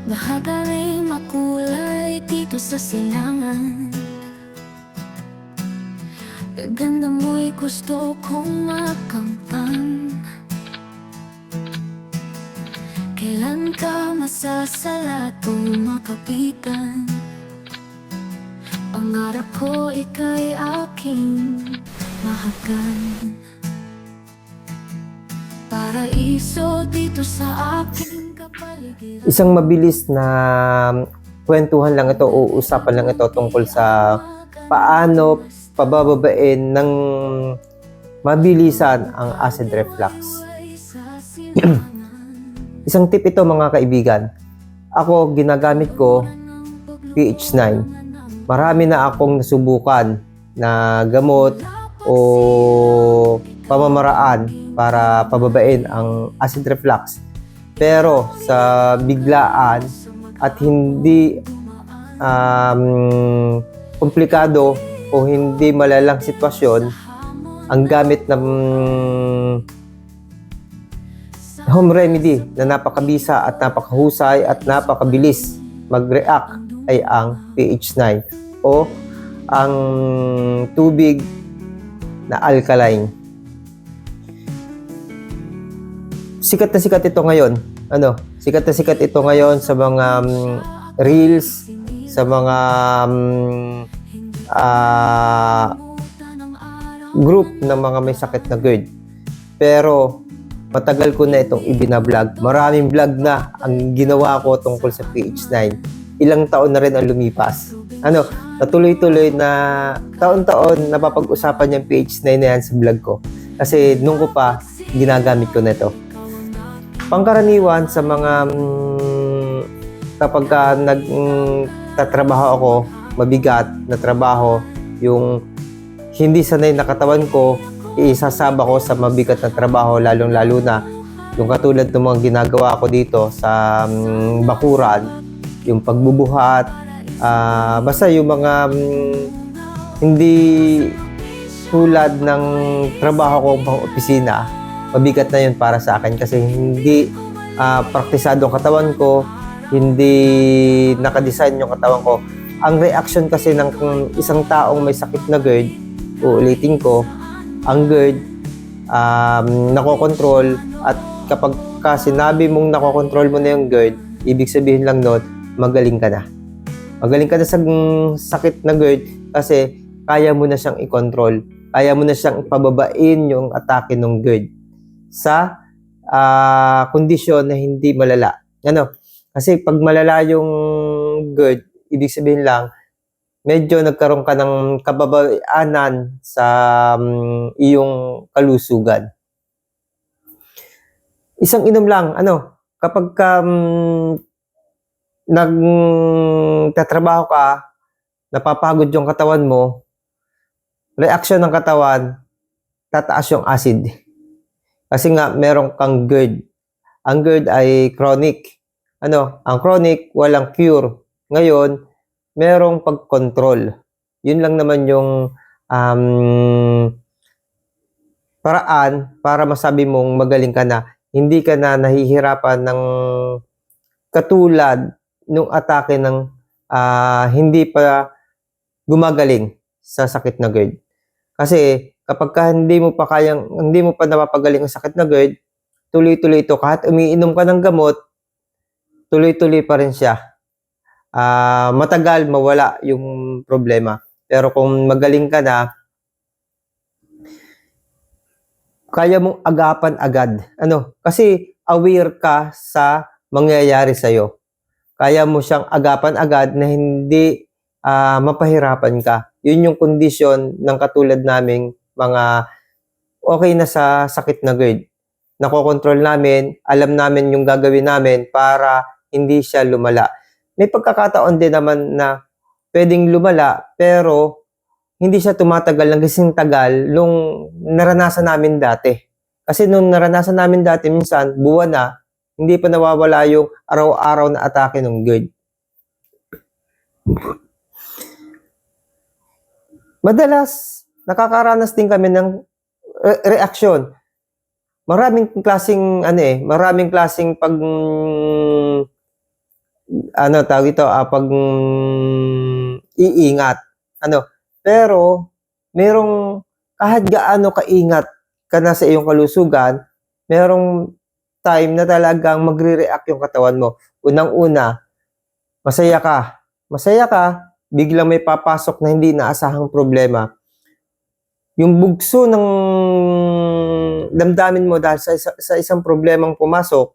Lahat ay makulay dito sa silangan. Ganda mo'y gusto kong makamtan. Kailan ka masasala at makapitan? Pangarap ko ika'y aking mahagan. Paraiso dito sa aking kapaligiran. Isang mabilis na kwentuhan lang ito o usapan lang ito tungkol sa paano pabababain ng mabilisan ang acid reflux. Isang tip ito mga kaibigan. Ako, ginagamit ko PH9. Marami na akong nasubukan na gamot o pamamaraan para pababain ang acid reflux. Pero sa biglaan at hindi komplikado o hindi malalang sitwasyon, ang gamit ng home remedy na napakabisa at napakahusay at napakabilis mag-react ay ang PH9 o ang tubig na alkaline. Sikat na sikat ito ngayon. Sikat na sikat ito ngayon sa mga reels, sa mga group ng mga may sakit na GERD. Pero matagal ko na itong ibinablog. Maraming vlog na ang ginawa ko tungkol sa PH9. Ilang taon na rin ang lumipas. Natuloy-tuloy na taon-taon napapag-usapan yung PH9 na yan sa vlog ko. Kasi nung ko pa, ginagamit ko na ito. Pangkaraniwan sa mga kapag nagtatrabaho ako, mabigat na trabaho, yung hindi sanay na katawan ko, isasaba ko sa mabigat na trabaho, lalong-lalo na yung katulad ng mga ginagawa ko dito sa bakuran, yung pagbubuhat, basta yung mga hindi tulad ng trabaho ko pang opisina, mabigat na yun para sa akin kasi hindi praktisado ang katawan ko, hindi nakadesign yung katawan ko. Ang reaction kasi ng isang taong may sakit na GERD, uulitin ko, ang GERD, nakokontrol, at kapag sinabi mong nakokontrol mo na yung GERD, ibig sabihin lang nun, magaling ka na. Magaling ka na sa sakit na GERD kasi kaya mo na siyang i-control. Kaya mo na siyang pababain yung atake ng GERD sa kondisyon na hindi malala. Kasi pag malala yung GERD, ibig sabihin lang, medyo nagkaroon ka ng kababaianan sa iyong kalusugan. Isang inom lang, kapag nagtatrabaho ka, napapagod yung katawan mo, reaksyon ng katawan, tataas yung acid. Kasi nga, meron kang GERD. Ang GERD ay chronic. Ang chronic, walang cure. Ngayon, merong pag-control. Yun lang naman yung paraan para masabi mong magaling ka na. Hindi ka na nahihirapan ng katulad nung atake ng hindi pa gumagaling sa sakit na GERD. Kasi kapag hindi mo pa napapagaling ang sakit na GERD, tuloy-tuloy ito. Kahit umiinom ka ng gamot, tuloy-tuloy pa rin siya. Matagal mawala yung problema. Pero kung magaling ka na, kaya mong agapan agad. Kasi aware ka sa mangyayari sa'yo. Kaya mo siyang agapan agad na hindi mapahirapan ka. Yun yung kondisyon ng katulad naming mga okay na sa sakit na GERD. Nakokontrol namin, alam namin yung gagawin namin para hindi siya lumala. May pagkakataon din naman na pwedeng lumala pero hindi siya tumatagal ng kasing tagal nung naranasan namin dati. Kasi nung naranasan namin dati, minsan, buwan na, hindi pa nawawala yung araw-araw na atake ng GERD. Madalas, nakakaranas din kami ng reaksyon. Maraming klaseng pag ano tawag ito, pag iingat. Ano, pero merong kahit gaano kaingat ka na sa iyong kalusugan, merong time na talagang magre-react yung katawan mo. Unang-una, masaya ka. Masaya ka, biglang may papasok na hindi inaasahang problema. Yung bugso ng damdamin mo dahil sa isang problemang pumasok,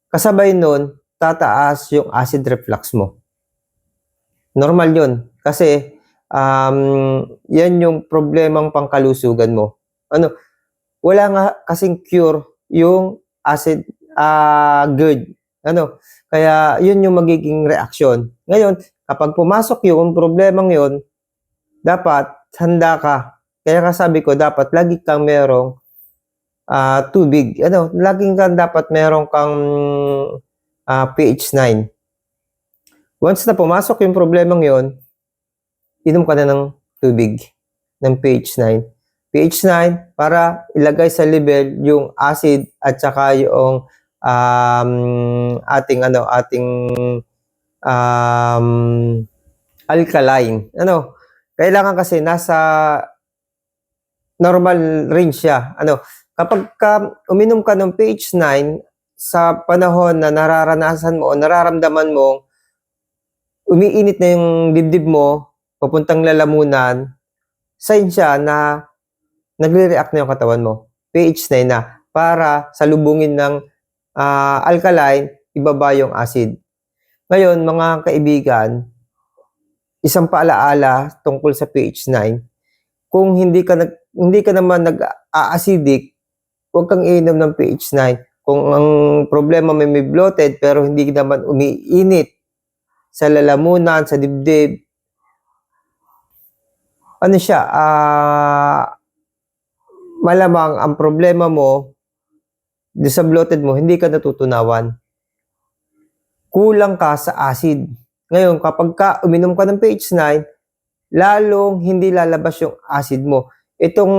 kasabay nun, tataas yung acid reflux mo. Normal yun. Kasi, yan yung problemang pangkalusugan mo. Ano, wala nga kasing cure yung acid GERD. Ano, kaya yun yung magiging reaksyon. Ngayon, kapag pumasok yung problemang yun, dapat handa ka. Kaya kasabi ko, dapat lagi kang merong tubig. Ano, laging kang dapat merong kang pH 9. Once na pumasok yung problemang yon, inom ka na ng tubig ng pH 9. pH 9 para ilagay sa level yung acid at saka yung ating alkaline. Ano, kailangan kasi nasa normal range siya. Ano, kapag uminom ka ng pH 9 sa panahon na nararanasan mo o nararamdaman mo umiinit na yung dibdib mo, papuntang lalamunan, sign siya na nagre-react na yung katawan mo. pH 9 na para salubungin ng alkaline, ibaba yung acid. Ngayon, mga kaibigan, isang paalaala tungkol sa pH 9, kung hindi ka naman nag-a-acidic, huwag kang iinom ng pH 9. Kung ang problema may bloated pero hindi naman umiinit sa lalamunan, sa dibdib, ano siya, malamang ang problema mo, sa bloated mo, hindi ka natutunawan. Kulang ka sa acid. Ngayon, kapag uminom ka ng pH 9, lalong hindi lalabas yung acid mo. Itong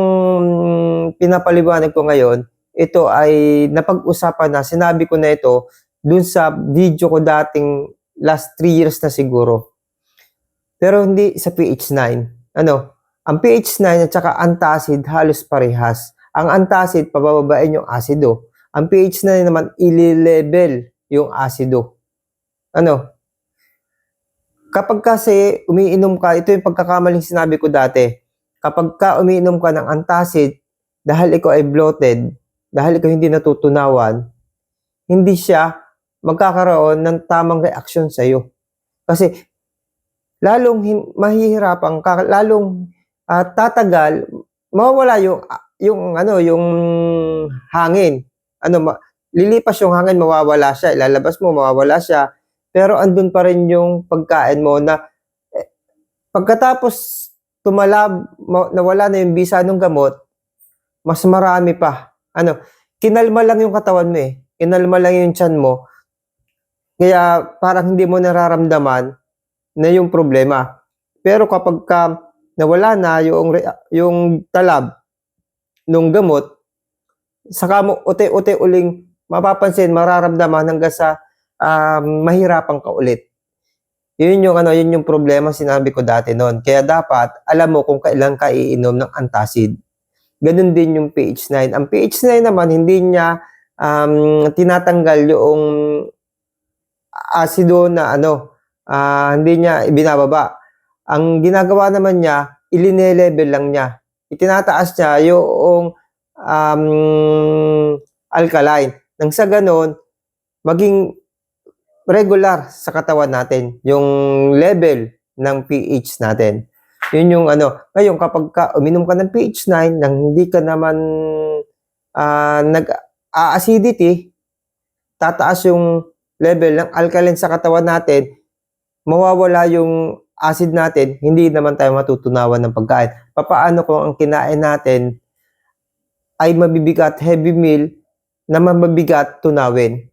pinapaliwanag ko ngayon, ito ay napag-usapan na, sinabi ko na ito dun sa video ko dating last 3 years na siguro. Pero hindi sa pH 9. Ano, ang pH 9 at saka antacid halos parehas. Ang antacid, pabababain yung acido. Ang pH 9 naman, ili-level yung acido. Ano, kapag kasi umiinom ka, ito yung pagkakamaling sinabi ko dati, kapag ka umiinom ka ng antacid, dahil ikaw ay bloated, dahil ikaw hindi natutunawan, hindi siya magkakaroon ng tamang reaksyon sa iyo. Kasi lalong mahihirapan ka, lalong tatagal, mawawala yung hangin. Ano, lilipas yung hangin, mawawala siya, ilalabas mo, mawawala siya. Pero andun pa rin yung pagkain mo na pagkatapos tumalab, nawala na yung bisa ng gamot, mas marami pa. Ano, kinalma lang yung katawan mo eh. Kinalma lang yung tiyan mo. Kaya parang hindi mo nararamdaman na yung problema. Pero kapag nawala na yung talab ng gamot, saka mo uti-uti uling mapapansin, mararamdaman hanggang sa mahirapan ka ulit. Yun yung problema sinabi ko dati noon. Kaya dapat alam mo kung kailan ka iinom ng antacid. Ganun din yung pH 9. Ang pH 9 naman hindi niya tinatanggal yung acido na hindi niya ibinababa. Ang ginagawa naman niya, iline-level lang niya. Itinataas niya yung alkaline. Nang sa ganun, maging regular sa katawan natin yung level ng pH natin. Yun yung ngayon kapag uminom ka ng pH 9 nang hindi ka naman nag-acidity, tataas yung level ng alkaline sa katawan natin, mawawala yung acid natin, hindi naman tayo matutunawan ng pagkain. Papaano kung ang kinain natin ay mabibigat, heavy meal na mabibigat tunawin?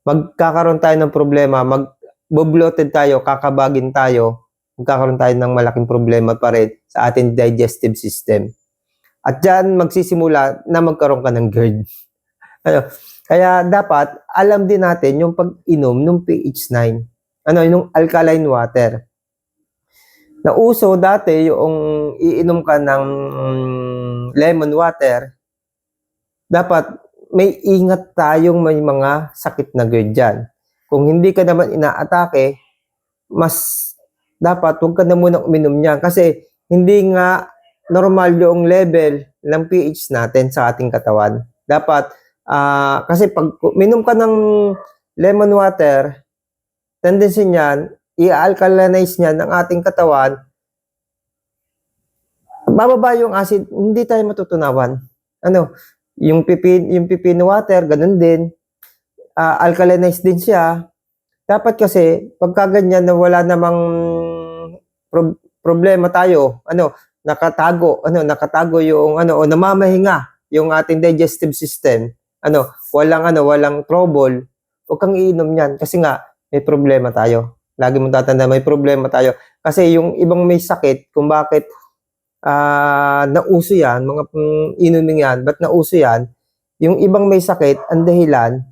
Magkakaroon tayo ng problema, mag-bloated tayo, kakabagin tayo, magkakaroon tayo ng malaking problema pa rin sa ating digestive system. At dyan magsisimula na magkaroon ka ng GERD. Kaya dapat alam din natin yung pag-inom ng pH 9. Yung alkaline water. Nauso dati yung iinom ka ng lemon water, dapat may ingat tayong may mga sakit na GERD dyan. Kung hindi ka naman inaatake, mas dapat huwag ka na munang uminom niyan kasi hindi nga normal yung level ng pH natin sa ating katawan. Dapat, kasi pag uminom ka ng lemon water, tendency niyan, i-alkalinize niyan ang ating katawan, bababa yung acid, hindi tayo matutunawan. Yung pipino water, ganun din, alkalinized din siya. Dapat kasi, pagka ganyan na wala namang problema tayo, nakatago yung, o namamahinga yung ating digestive system, walang trouble, huwag kang iinom yan, kasi nga, may problema tayo. Lagi mong tatanda, may problema tayo. Kasi yung ibang may sakit, kung bakit nauso yan, mga inumin yan, ba't nauso yan? Yung ibang may sakit, ang dahilan,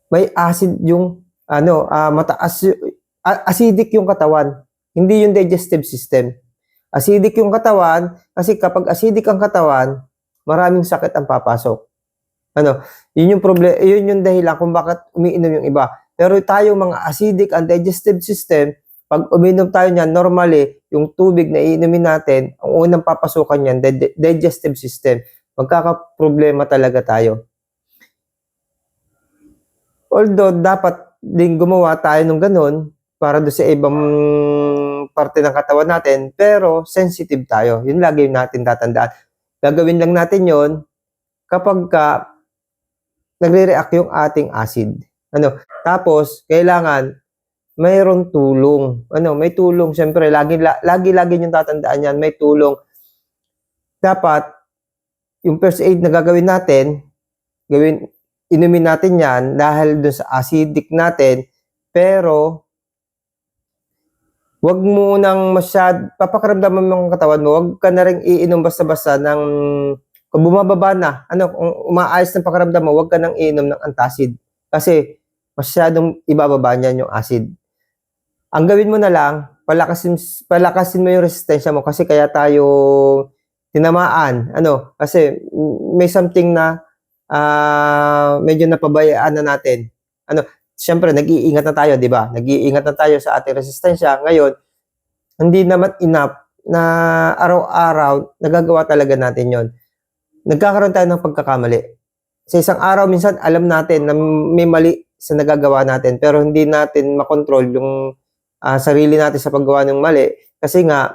may acid yung, mataas, acidic yung katawan, hindi yung digestive system. Acidic yung katawan, kasi kapag acidic ang katawan, maraming sakit ang papasok. Yun yung problema, yun yung dahilan kung bakit umiinom yung iba. Pero tayo mga acidic ang digestive system, pag uminom tayo niyan, normally, yung tubig na iinumin natin, ang unang papasukan niyan, digestive system. Magkakaproblema talaga tayo. Although, dapat din gumawa tayo ng ganun para doon sa ibang parte ng katawan natin, pero sensitive tayo. Yun lagi natin tatandaan. Gagawin lang natin yon kapag nagre-react yung ating acid. Tapos, kailangan mayroong tulong. May tulong. Siyempre, lagi yung tatandaan yan. May tulong. Dapat, yung first aid na gagawin natin, inumin natin yan dahil dun sa acidic natin, pero, wag mo nang papakaramdaman mo ang katawan mo, wag ka na rin iinom basta-basta ng, kung bumababa na, kung umaayos ng pakaramdam mo, wag ka nang iinom ng antacid. Kasi, masyadong ibababa niyan yung acid. Ang gawin mo na lang, palakasin mo yung resistensya mo kasi kaya tayo tinamaan. Kasi may something na medyo napabayaan na natin. Siyempre, nag-iingat na tayo, di ba? Nag-iingat na tayo sa ating resistensya. Ngayon, hindi naman enough na araw-araw nagagawa talaga natin yon. Nagkakaroon tayo ng pagkakamali. Sa isang araw, minsan alam natin na may mali sa nagagawa natin pero hindi natin makontrol yung sarili natin sa paggawa ng mali kasi nga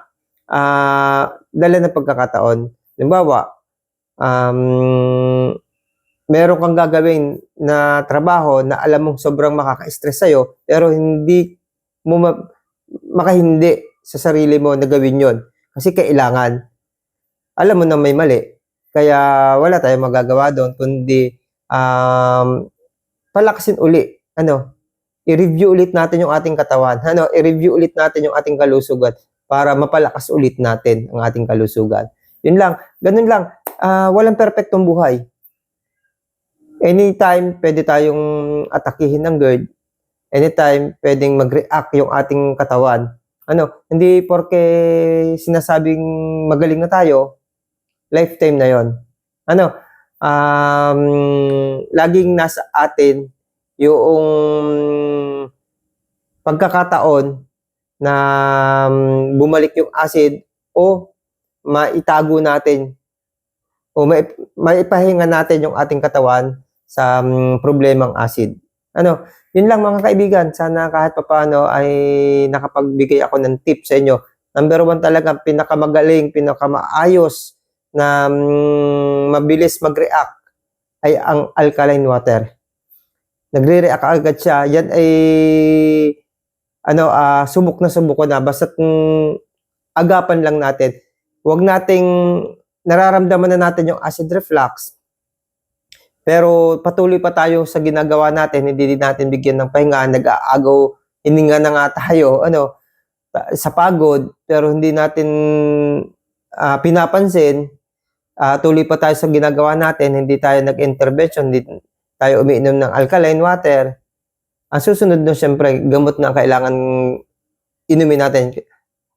dala ng pagkakataon. Halimbawa, meron kang gagawin na trabaho na alam mong sobrang makaka-stress sa'yo pero hindi mo makahindi sa sarili mo na gawin yon kasi kailangan. Alam mo na may mali kaya wala tayong magagawa doon kundi palakasin uli. I-review ulit natin yung ating katawan. I-review ulit natin yung ating kalusugan para mapalakas ulit natin ang ating kalusugan. Yun lang. Ganun lang. Walang perfectong buhay. Anytime, pwede tayong atakihin ng GERD. Anytime, pwedeng mag-react yung ating katawan. Hindi porke sinasabing magaling na tayo, lifetime na yon. Laging nasa atin yung pagkakataon na bumalik yung acid o maitago natin o maipahinga natin yung ating katawan sa problemang acid. Yun lang mga kaibigan. Sana kahit papaano ay nakapagbigay ako ng tip sa inyo. Number 1 talaga, pinakamagaling, pinakamaayos na mabilis mag-react ay ang alkaline water. Nagre-react agad siya. Yan ay subok na subok ko na. Basta agapan lang natin. Huwag nating nararamdaman na natin yung acid reflux. Pero patuloy pa tayo sa ginagawa natin. Hindi din natin bigyan ng pahinga. Nag-aagaw, hininga na nga tayo. Sa pagod. Pero hindi natin pinapansin. tuloy pa tayo sa ginagawa natin, hindi tayo nag-intervention, hindi tayo umiinom ng alkaline water, ang susunod na syempre, gamot na ang kailangan inumin natin.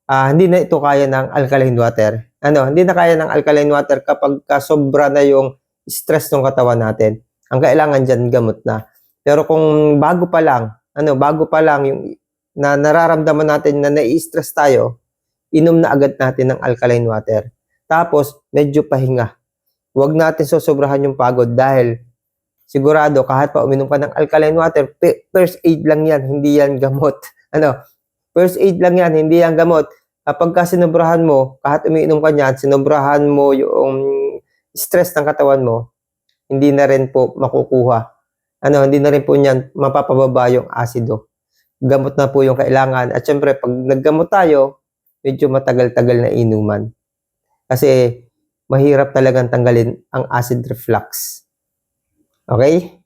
Hindi na ito kaya ng alkaline water. Hindi na kaya ng alkaline water kapag sobra na yung stress ng katawan natin. Ang kailangan dyan, gamot na. Pero kung bago pa lang yung na nararamdaman natin na nai-stress tayo, inom na agad natin ng alkaline water. Tapos, medyo pahinga. Huwag natin sosobrahan yung pagod dahil sigurado kahit pa uminom ka ng alkaline water, first aid lang yan, hindi yan gamot. First aid lang yan, hindi yan gamot. Kapag ka sinobrahan mo, kahit umiinom ka niyan, sinobrahan mo yung stress ng katawan mo, hindi na rin po makukuha. Hindi na rin po niyan mapapababa yung asido. Gamot na po yung kailangan. At syempre, pag naggamot tayo, medyo matagal-tagal na inuman. Kasi mahirap talagang tanggalin ang acid reflux. Okay?